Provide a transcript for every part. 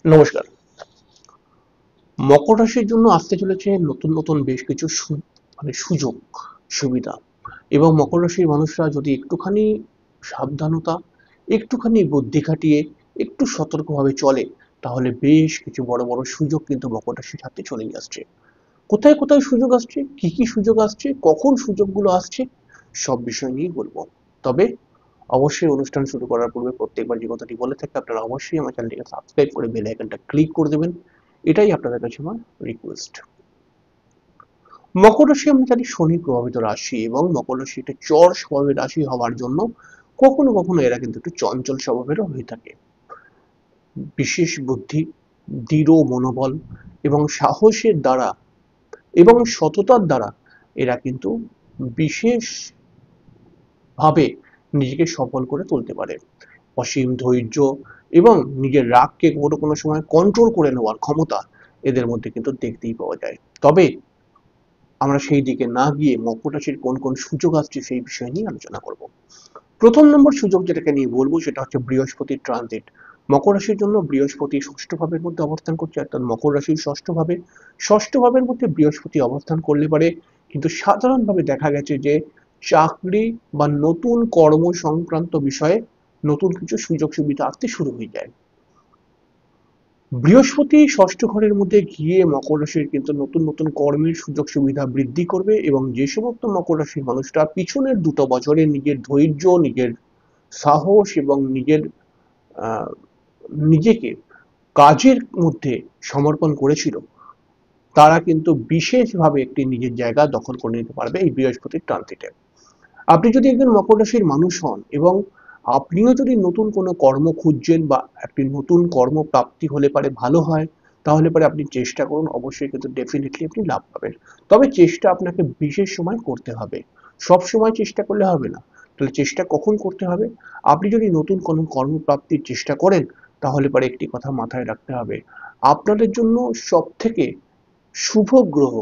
নমস্কার। মকর রাশির জন্য আসতে চলেছে নতুন নতুন বেশ কিছু সুযোগ সুবিধা, এবং মকর রাশির মানুষরা যদি একটুখানি সাবধানতা, একটুখানি বুদ্ধি খাটিয়ে একটু সতর্কভাবে চলে, তাহলে বেশ কিছু বড় বড় সুযোগ কিন্তু মকর রাশির হাতে চলেই আসছে। কোথায় কোথায় সুযোগ আসছে, কি কি সুযোগ আসছে, কখন সুযোগগুলো আসছে, সব বিষয় নিয়েই বলবো। তবে অবশ্যই অনুষ্ঠান শুরু করার পূর্বে প্রত্যেকবার যে কথাটি বলে থাকি, আপনারা অবশ্যই আমার চ্যানেলটিকে সাবস্ক্রাইব করে বেল আইকনটা ক্লিক করে দেবেন। এটাই আপনাদের কাছে আমার রিকোয়েস্ট। মকর রাশি আমরা জানি শনি প্রভাবিত রাশি, এবং মকর রাশি একটা চর স্বভাবের রাশি হওয়ার জন্য কখনো কখনো এরা কিন্তু একটু চঞ্চল স্বভাবেরও হয়ে থাকে। বিশেষ বুদ্ধি, দৃঢ় মনোবল এবং সাহসের দ্বারা এবং সততার দ্বারা এরা কিন্তু বিশেষ ভাবে নিজেকে সফল করে তুলতে পারে। অসীম ধৈর্য এবং নিজের রাগকে কোনো কোনো সময় কন্ট্রোল করে নেওয়ার ক্ষমতা এদের মধ্যে কিন্তু দেখতেই পাওয়া যায়। তবে আমরা সেই দিকে না গিয়ে মকর রাশির কোন কোন সুযোগ আসছে সেই বিষয় নিয়ে আলোচনা করব। প্রথম নম্বর সুযোগ যেটাকে নিয়ে বলবো সেটা হচ্ছে বৃহস্পতির ট্রানজিট। মকর রাশির জন্য বৃহস্পতি ষষ্ঠ ভাবের মধ্যে অবস্থান করছে, অর্থাৎ মকর রাশির ষষ্ঠ ভাবের মধ্যে বৃহস্পতি অবস্থান করলে পারে কিন্তু সাধারণভাবে দেখা গেছে যে চাকরি বা নতুন কর্ম সংক্রান্ত বিষয়ে নতুন কিছু সুযোগ সুবিধা আসতে শুরু হয়ে যায়। বৃহস্পতি ষষ্ঠ ঘরের মধ্যে গিয়ে মকর রাশির কিন্তু নতুন নতুন কর্মের সুযোগ সুবিধা বৃদ্ধি করবে, এবং যে সমস্ত মকর রাশির মানুষরা পিছনের 2 বছরে নিজের ধৈর্য, নিজের সাহস এবং আহ, নিজেকে কাজের মধ্যে সমর্পণ করেছিল, তারা কিন্তু বিশেষভাবে একটি নিজের জায়গা দখল করে নিতে পারবে এই বৃহস্পতির ট্রানজিটে। আপনি যদি একজন মকর রাশির মানুষ হন এবং আপনিও যদি নতুন কোনো কর্ম খুঁজছেন বা একটি নতুন কর্ম প্রাপ্তি হলে পারে ভালো হয়, তাহলে পরে আপনি চেষ্টা করুন, অবশ্যই কিন্তু ডেফিনেটলি আপনি লাভ পাবেন। তবে চেষ্টা আপনাকে বিশেষ সময় করতে হবে, সব সময় চেষ্টা করলে হবে না। তাহলে চেষ্টা কখন করতে হবে? আপনি যদি নতুন কোনো কর্মপ্রাপ্তির চেষ্টা করেন, তাহলে পরে একটি কথা মাথায় রাখতে হবে, আপনাদের জন্য সব থেকে শুভ গ্রহ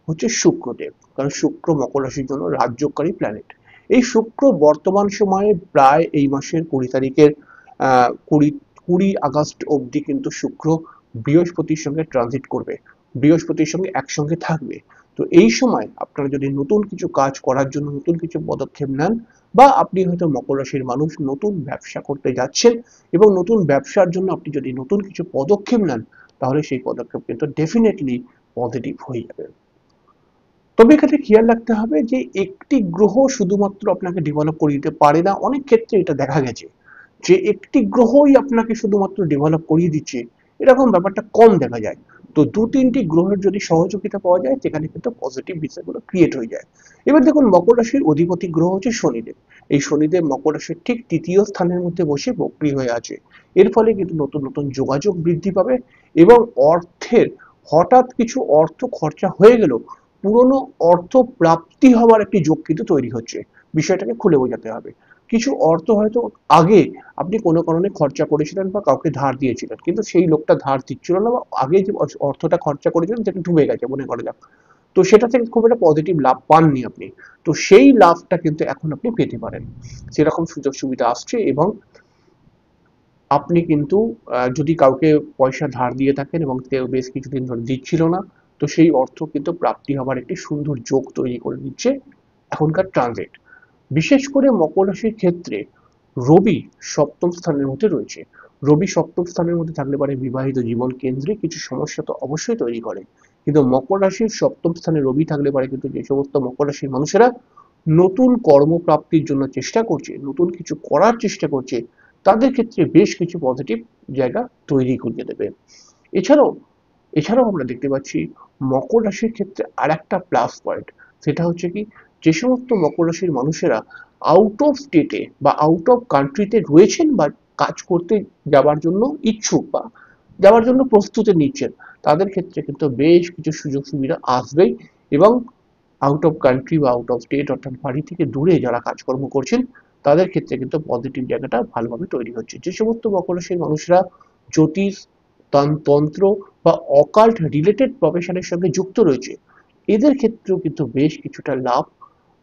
হচ্ছে শুক্রদেব, কারণ শুক্র মকর রাশির জন্য রাজযোগকারী প্ল্যানেট। এই শুক্র বর্তমান সময়ে প্রায় এই মাসের 20 তারিখের 20 আগস্ট অবধি কিন্তু শুক্র বৃহস্পতির সঙ্গে ট্রানজিট করবে, বৃহস্পতির সঙ্গে একসঙ্গে থাকবে। তো এই সময় আপনারা যদি নতুন কিছু কাজ করার জন্য নতুন কিছু পদক্ষেপ নেন, বা আপনি হয়তো মকর রাশির মানুষ নতুন ব্যবসা করতে যাচ্ছেন, এবং নতুন ব্যবসার জন্য আপনি যদি নতুন কিছু পদক্ষেপ নেন, তাহলে সেই পদক্ষেপ কিন্তু ডেফিনেটলি পজিটিভ হয়ে যাবে। তবে এখানে খেয়াল রাখতে হবে যে একটি গ্রহ শুধুমাত্র আপনাকে ডেভেলপ করে দিতে পারে না। অনেক ক্ষেত্রে এটা দেখা গেছে যে একটি গ্রহই আপনাকে শুধুমাত্র ডেভেলপ করিয়ে দিচ্ছে, এরকম ব্যাপারটা কম দেখা যায়। তো 2-3টি গ্রহের যদি সহযোগিতা পাওয়া যায়, সেখানে কিন্তু পজিটিভ বিষয়গুলো ক্রিয়েট হয়ে যায়। এবার দেখুন, মকর রাশির অধিপতি গ্রহ হচ্ছে শনিদেব। এই শনিদেব মকর রাশির ঠিক 3য় স্থানের মধ্যে বসে বক্রী হয়ে আছে। এর ফলে কিন্তু নতুন নতুন যোগাযোগ বৃদ্ধি পাবে, এবং অর্থের হঠাৎ কিছু অর্থ খরচা হয়ে গেল, পুরনো অর্থ প্রাপ্তি হওয়ার একটি যোগ কিন্তু তৈরি হচ্ছে। বিষয়টাকে খুলে বোঝাতে হবে। কিছু অর্থ হয়তো আগে আপনি কোনো কারণে খরচা করেছিলেন বা কাউকে ধার দিয়েছিলেন, কিন্তু সেই লোকটা ধার দিচ্ছিল না, বা আগে যে অর্থটা খরচা করেছিলেন সেটা ডুবে গেছে মনে করা যাক। তো সেটা থেকে খুব একটা পজিটিভ লাভ পাননি আপনি। তো সেই লাভটা কিন্তু এখন আপনি পেতে পারেন। সেরকম সুযোগ সুবিধা আসছে, এবং আপনি কিন্তু যদি কাউকে পয়সা ধার দিয়ে থাকেন এবং কেউ বেশ কিছুদিন ধরে দিচ্ছিল না, তো সেই অর্থ কিন্তু প্রাপ্তি হবার একটি সুন্দর যোগ তৈরি করে দিচ্ছে এখনকার ট্রানজিট। বিশেষ করে মকর রাশির ক্ষেত্রে রবি সপ্তম স্থানের মধ্যে রয়েছে। রবি সপ্তম স্থানের মধ্যে থাকলে পারে বিবাহিত জীবন কেন্দ্রে কিছু সমস্যা তো অবশ্যই তৈরি করে, কিন্তু মকর রাশির সপ্তম স্থানে রবি থাকলে পারে কিন্তু যে সমস্ত মকর রাশির মানুষেরা নতুন কর্মপ্রাপ্তির জন্য চেষ্টা করছে, নতুন কিছু করার চেষ্টা করছে, তাদের ক্ষেত্রে বেশ কিছু পজিটিভ জায়গা তৈরি করিয়ে দেবে। এছাড়াও এছাড়াও আমরা দেখতে পাচ্ছি মকর রাশির ক্ষেত্রে আর একটা প্লাস পয়েন্ট, সেটা হচ্ছে কি, যে সমস্ত মকর রাশির মানুষেরা আউট অফ স্টেটে বা আউট অফ কান্ট্রিতে রয়েছেন, বা কাজ করতে যাওয়ার জন্য ইচ্ছুক বা যাওয়ার জন্য প্রস্তুতি নিচ্ছেন, তাদের ক্ষেত্রে কিন্তু বেশ কিছু সুযোগ সুবিধা আসবেই। এবং আউট অফ কান্ট্রি বা আউট অফ স্টেট, অর্থাৎ বাড়ি থেকে দূরে যারা কাজকর্ম করছেন, তাদের ক্ষেত্রে কিন্তু পজিটিভ জায়গাটা ভালোভাবে তৈরি হচ্ছে। যে সমস্ত মকর রাশির মানুষরা জ্যোতিষ, তন্ত্র বা অকাল্ট রিলেটেড প্রফেশনের সঙ্গে যুক্ত রয়েছে, এদের ক্ষেত্রেও কিন্তু বেশ কিছুটা লাভ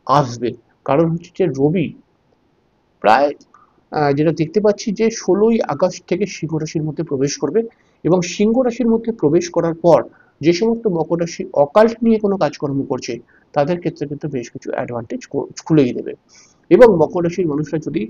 আসবে। কারণ হচ্ছে যে রবি প্রায় যেটা দেখতে পাচ্ছি যে 16ই আগস্ট থেকে সিংহ রাশির মধ্যে প্রবেশ করবে, এবং সিংহ রাশির মধ্যে প্রবেশ করার পর যে সমস্ত মকর রাশি অকাল্ট নিয়ে কোনো কাজকর্ম করছে তাদের ক্ষেত্রে কিন্তু বেশ কিছু অ্যাডভান্টেজ খুলেই দেবে। এবং মকর রাশির মানুষরা যদি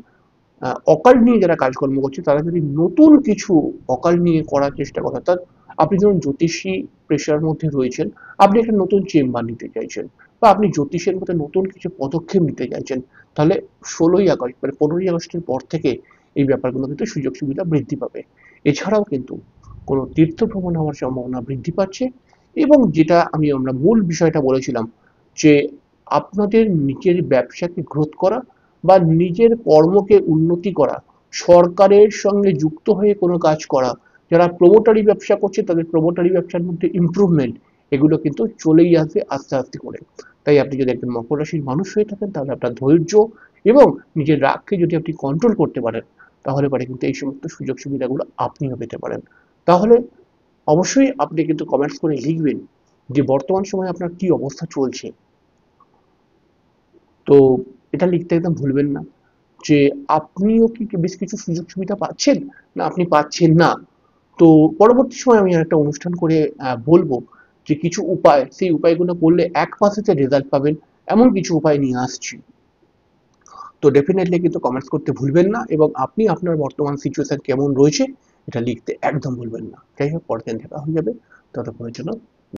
অকাল্ট নিয়ে যারা কাজকর্ম করছে তারা যদি নতুন কিছু অকাল্ট নিয়ে করার চেষ্টা করে, অর্থাৎ আপনি ধরুন জ্যোতিষী পেশার মধ্যে রয়েছেন, আপনি একটা নতুন চেম্বার নিতে চাইছেন, বা আপনি জ্যোতিষের মধ্যে নতুন কিছু পদক্ষেপ নিতে চাইছেন, তাহলে 16ই আগস্ট মানে 15ই আগস্টের পর থেকে এই ব্যাপারগুলো কিন্তু সুযোগ সুবিধা বৃদ্ধি পাবে। এছাড়াও কিন্তু কোনো তীর্থ ভ্রমণ হওয়ার সম্ভাবনা বৃদ্ধি পাচ্ছে। এবং যেটা আমরা মূল বিষয়টা বলেছিলাম যে আপনাদের নিজের ব্যবসাকে গ্রোথ করা বা নিজের কর্মকে উন্নতি করা, সরকারের সঙ্গে যুক্ত হয়ে কোনো কাজ করা, যারা প্রমোটারি ব্যবসা করছে তাদের প্রমোটারি ব্যবসার মধ্যে ইমপ্রুভমেন্ট, এগুলো কিন্তু চলেই আসবে আস্তে আস্তে করে। তাই আপনি যদি একজন মকর রাশির মানুষ হয়ে থাকেন তাহলে আপনার ধৈর্য এবং নিজের রাগকে যদি আপনি কন্ট্রোল করতে পারেন, তাহলে পরে কিন্তু এই সমস্ত সুযোগ সুবিধাগুলো আপনিও পেতে পারেন। তাহলে অবশ্যই আপনি কিন্তু কমেন্টস করে লিখবেন যে বর্তমান সময়ে আপনার কি অবস্থা চলছে। তো এটা লিখতে একদম ভুলবেন না যে আপনিও কি বেশ কিছু সুযোগ সুবিধা পাচ্ছেন, না আপনি পাচ্ছেন না। তো পরবর্তী সময় আমি একটা অনুষ্ঠান করে বলবো যে কিছু উপায়, সেই উপায়গুলো করলে 1 মাসেতে রেজাল্ট পাবেন, এমন কিছু উপায় নিয়ে আসছি। তো ডেফিনেটলি কিন্তু কমেন্টস করতে ভুলবেন না, এবং আপনি আপনার বর্তমান সিচুয়েশন কেমন রয়েছে এটা লিখতে একদম ভুলবেন না। যাই হোক, পরের দিন দেখা হয়ে যাবে। ততক্ষণের জন্য